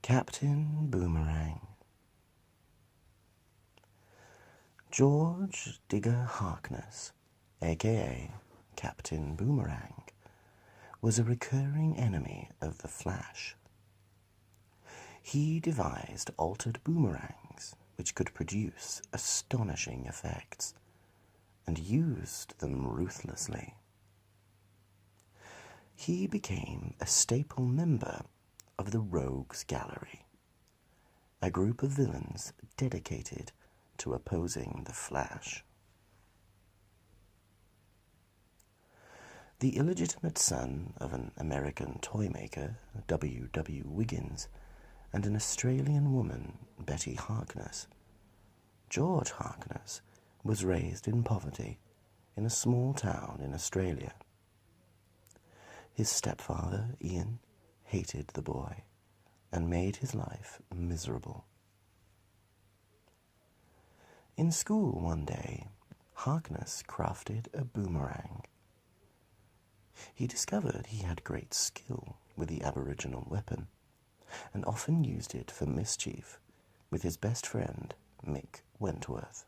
Captain Boomerang. George Digger Harkness, aka Captain Boomerang, was a recurring enemy of the Flash. He devised altered boomerangs which could produce astonishing effects, and used them ruthlessly. He became a staple member of the Rogues Gallery, a group of villains dedicated to opposing the Flash. The illegitimate son of an American toy maker, W. Wiggins, and an Australian woman, Betty Harkness, George Harkness was raised in poverty in a small town in Australia. His stepfather, Ian, hated the boy and made his life miserable. In school one day, Harkness crafted a boomerang. He discovered he had great skill with the aboriginal weapon, and often used it for mischief with his best friend, Mick Wentworth.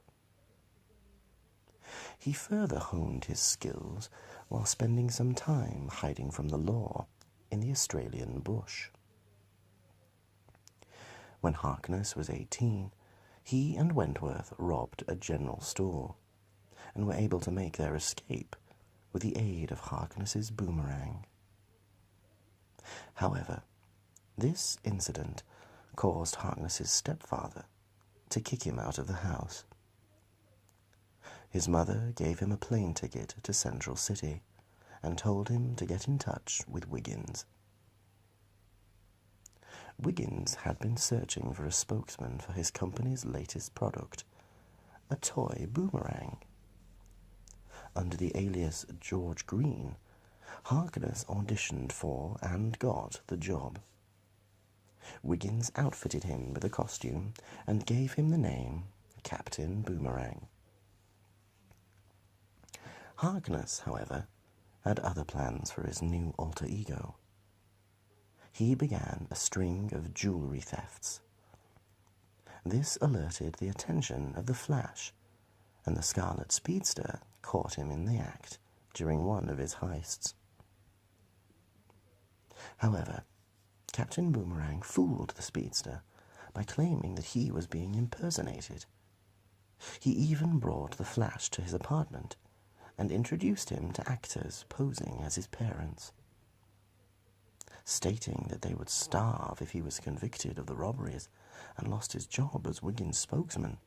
He further honed his skills while spending some time hiding from the law in the Australian bush. When Harkness was 18, he and Wentworth robbed a general store, and were able to make their escape with the aid of Harkness's boomerang. However, this incident caused Harkness's stepfather to kick him out of the house. His mother gave him a plane ticket to Central City and told him to get in touch with Wiggins. Wiggins had been searching for a spokesman for his company's latest product, a toy boomerang. Under the alias George Green, Harkness auditioned for and got the job. Wiggins outfitted him with a costume and gave him the name Captain Boomerang. Harkness, however, had other plans for his new alter ego. He began a string of jewelry thefts. This alerted the attention of the Flash, and the Scarlet Speedster caught him in the act during one of his heists. However, Captain Boomerang fooled the Speedster by claiming that he was being impersonated. He even brought the Flash to his apartment and introduced him to actors posing as his parents, stating that they would starve if he was convicted of the robberies and lost his job as Wiggins' spokesman.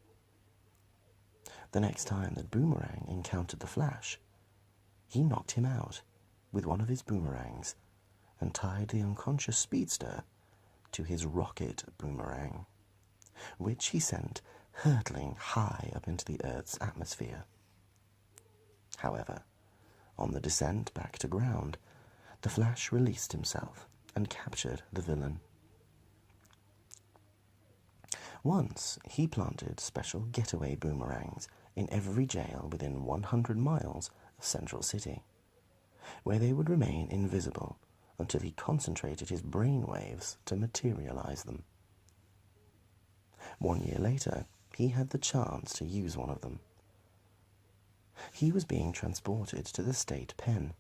The next time that Boomerang encountered the Flash, he knocked him out with one of his boomerangs and tied the unconscious Speedster to his rocket boomerang, which he sent hurtling high up into the Earth's atmosphere. However, on the descent back to ground, the Flash released himself and captured the villain. Once, he planted special getaway boomerangs in every jail within 100 miles of Central City, where they would remain invisible until he concentrated his brainwaves to materialize them. 1 year later, he had the chance to use one of them. He was being transported to the state pen,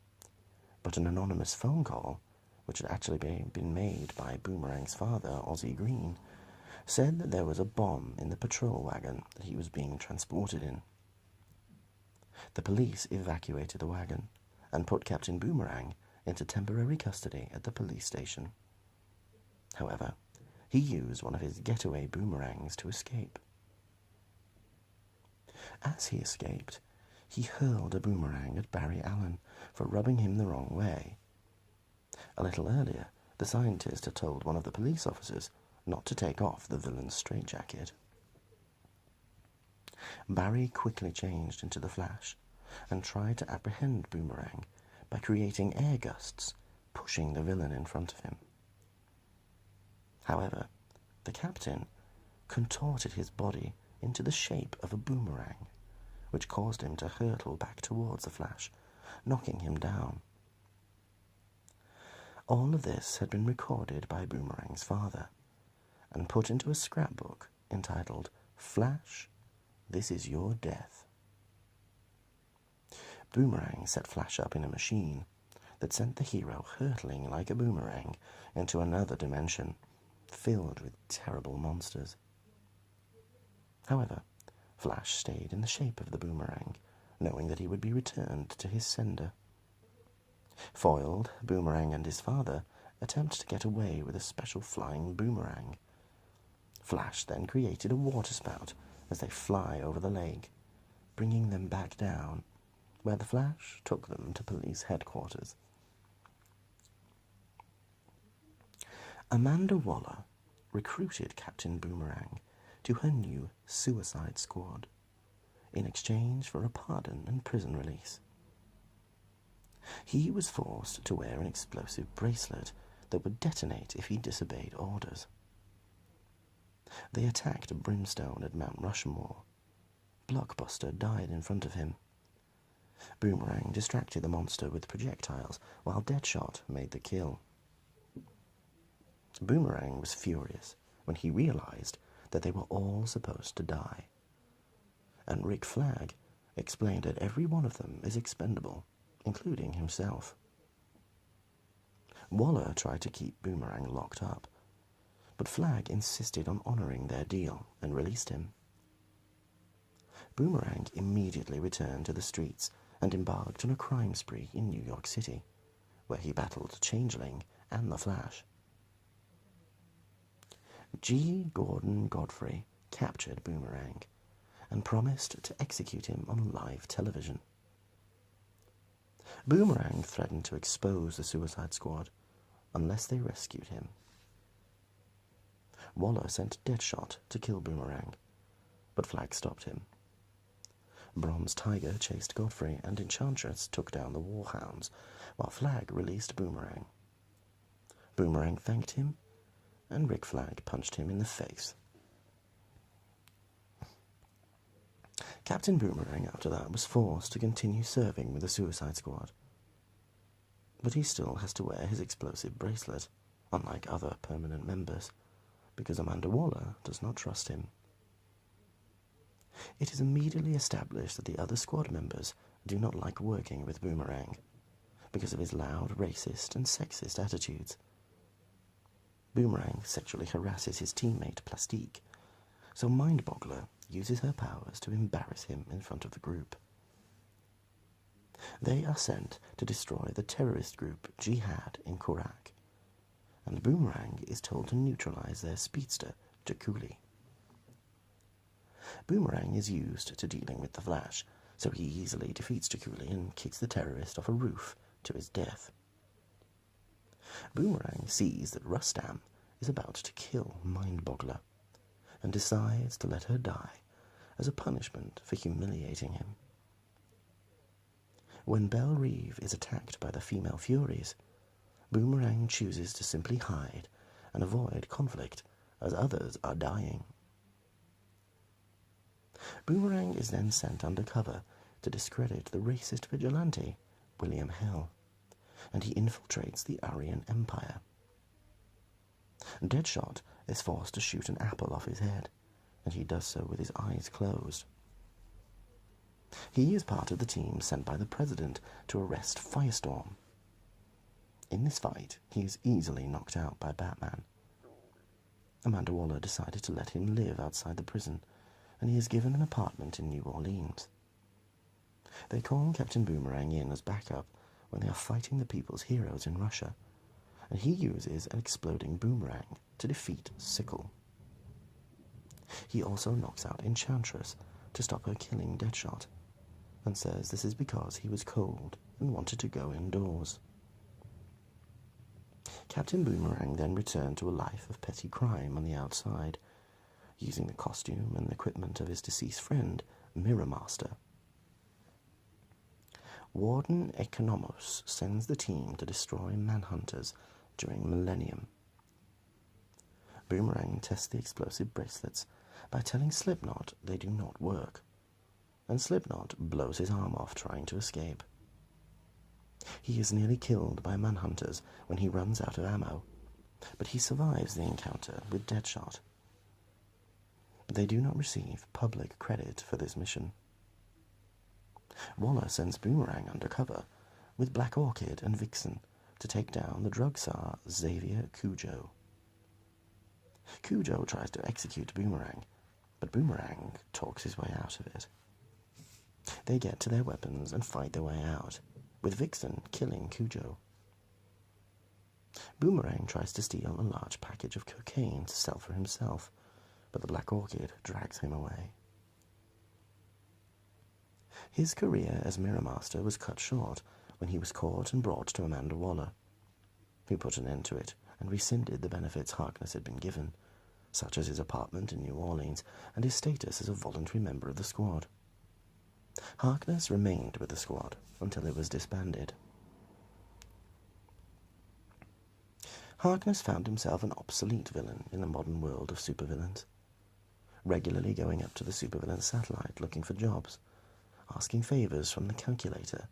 but an anonymous phone call, which had actually been made by Boomerang's father, Ozzie Green, said that there was a bomb in the patrol wagon that he was being transported in. The police evacuated the wagon and put Captain Boomerang into temporary custody at the police station. However, he used one of his getaway boomerangs to escape. As he escaped, he hurled a boomerang at Barry Allen for rubbing him the wrong way. A little earlier, the scientist had told one of the police officers not to take off the villain's straitjacket. Barry quickly changed into the Flash and tried to apprehend Boomerang by creating air gusts, pushing the villain in front of him. However, the captain contorted his body into the shape of a boomerang, which caused him to hurtle back towards the Flash, knocking him down. All of this had been recorded by Boomerang's father, and put into a scrapbook entitled, "Flash, this is your death." Boomerang set Flash up in a machine that sent the hero hurtling like a boomerang into another dimension filled with terrible monsters. However, Flash stayed in the shape of the boomerang, knowing that he would be returned to his sender. Foiled, Boomerang and his father attempt to get away with a special flying boomerang. Flash then created a waterspout as they fly over the lake, bringing them back down, where the Flash took them to police headquarters. Amanda Waller recruited Captain Boomerang to her new Suicide Squad in exchange for a pardon and prison release. He was forced to wear an explosive bracelet that would detonate if he disobeyed orders. They attacked Brimstone at Mount Rushmore. Blockbuster died in front of him. Boomerang distracted the monster with projectiles, while Deadshot made the kill. Boomerang was furious when he realized that they were all supposed to die, and Rick Flag explained that every one of them is expendable, including himself. Waller tried to keep Boomerang locked up, but Flag insisted on honoring their deal and released him. Boomerang immediately returned to the streets and embarked on a crime spree in New York City, where he battled Changeling and the Flash. G. Gordon Godfrey captured Boomerang and promised to execute him on live television. Boomerang threatened to expose the Suicide Squad unless they rescued him. Waller sent Deadshot to kill Boomerang, but Flag stopped him. Bronze Tiger chased Godfrey, and Enchantress took down the Warhounds, while Flag released Boomerang. Boomerang thanked him, and Rick Flag punched him in the face. Captain Boomerang, after that, was forced to continue serving with the Suicide Squad, but he still has to wear his explosive bracelet, unlike other permanent members, because Amanda Waller does not trust him. It is immediately established that the other squad members do not like working with Boomerang because of his loud, racist, and sexist attitudes. Boomerang sexually harasses his teammate Plastique, so Mindboggler uses her powers to embarrass him in front of the group. They are sent to destroy the terrorist group Jihad in Korak, and Boomerang is told to neutralize their speedster, Jakuli. Boomerang is used to dealing with the Flash, so he easily defeats Jakuli and kicks the terrorist off a roof to his death. Boomerang sees that Rustam is about to kill Mindboggler, and decides to let her die as a punishment for humiliating him. When Belle Reve is attacked by the female Furies, Boomerang chooses to simply hide and avoid conflict as others are dying. Boomerang is then sent undercover to discredit the racist vigilante, William Hell, and he infiltrates the Aryan Empire. Deadshot is forced to shoot an apple off his head, and he does so with his eyes closed. He is part of the team sent by the President to arrest Firestorm. In this fight, he is easily knocked out by Batman. Amanda Waller decided to let him live outside the prison, and he is given an apartment in New Orleans. They call Captain Boomerang in as backup when they are fighting the People's Heroes in Russia, and he uses an exploding boomerang to defeat Sickle. He also knocks out Enchantress to stop her killing Deadshot, and says this is because he was cold and wanted to go indoors. Captain Boomerang then returned to a life of petty crime on the outside, using the costume and equipment of his deceased friend, Mirror Master. Warden Economos sends the team to destroy Manhunters during Millennium. Boomerang tests the explosive bracelets by telling Slipknot they do not work, and Slipknot blows his arm off trying to escape. He is nearly killed by Manhunters when he runs out of ammo, but he survives the encounter with Deadshot. They do not receive public credit for this mission. Waller sends Boomerang undercover with Black Orchid and Vixen to take down the drug czar Xavier Cujo. Cujo tries to execute Boomerang, but Boomerang talks his way out of it. They get to their weapons and fight their way out, with Vixen killing Cujo. Boomerang tries to steal a large package of cocaine to sell for himself, but the Black Orchid drags him away. His career as Mirror Master was cut short when he was caught and brought to Amanda Waller, who put an end to it and rescinded the benefits Harkness had been given, such as his apartment in New Orleans and his status as a voluntary member of the squad. Harkness remained with the squad until it was disbanded. Harkness found himself an obsolete villain in the modern world of supervillains, regularly going up to the supervillain satellite looking for jobs, asking favors from the calculator.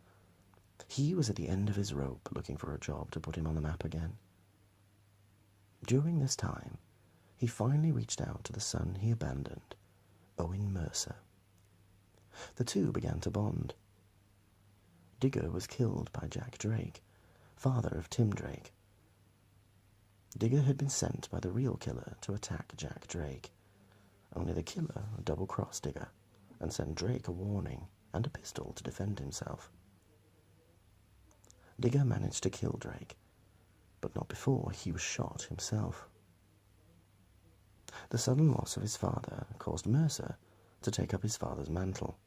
He was at the end of his rope looking for a job to put him on the map again. During this time, he finally reached out to the son he abandoned, Owen Mercer. The two began to bond. Digger was killed by Jack Drake, father of Tim Drake. Digger had been sent by the real killer to attack Jack Drake, only the killer double-crossed Digger and sent Drake a warning and a pistol to defend himself. Digger managed to kill Drake, but not before he was shot himself. The sudden loss of his father caused Mercer to take up his father's mantle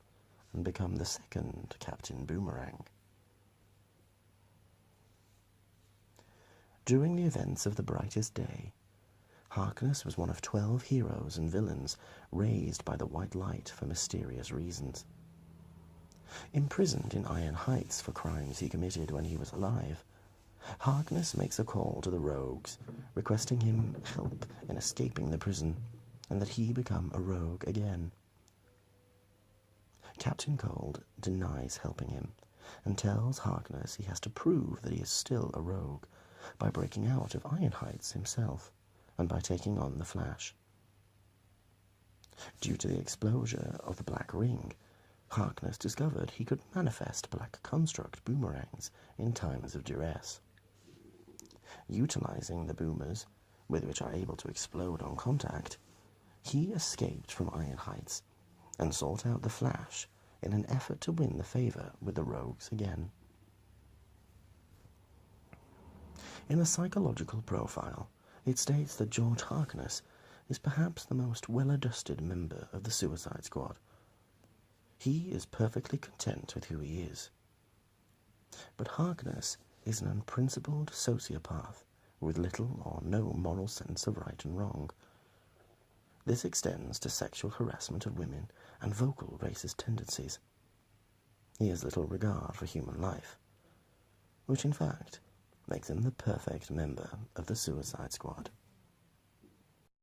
and become the second Captain Boomerang. During the events of the Brightest Day, Harkness was one of 12 heroes and villains raised by the White Light for mysterious reasons. Imprisoned in Iron Heights for crimes he committed when he was alive, Harkness makes a call to the rogues, requesting him help in escaping the prison, and that he become a rogue again. Captain Cold denies helping him, and tells Harkness he has to prove that he is still a rogue by breaking out of Iron Heights himself, and by taking on the Flash. Due to the exposure of the Black Ring, Harkness discovered he could manifest black construct boomerangs in times of duress. Utilizing the boomers, with which are able to explode on contact, he escaped from Iron Heights and sought out the Flash in an effort to win the favor with the rogues again. In a psychological profile, it states that George Harkness is perhaps the most well-adjusted member of the Suicide Squad. He is perfectly content with who he is. But Harkness is an unprincipled sociopath with little or no moral sense of right and wrong. This extends to sexual harassment of women and vocal racist tendencies. He has little regard for human life, which in fact makes him the perfect member of the Suicide Squad.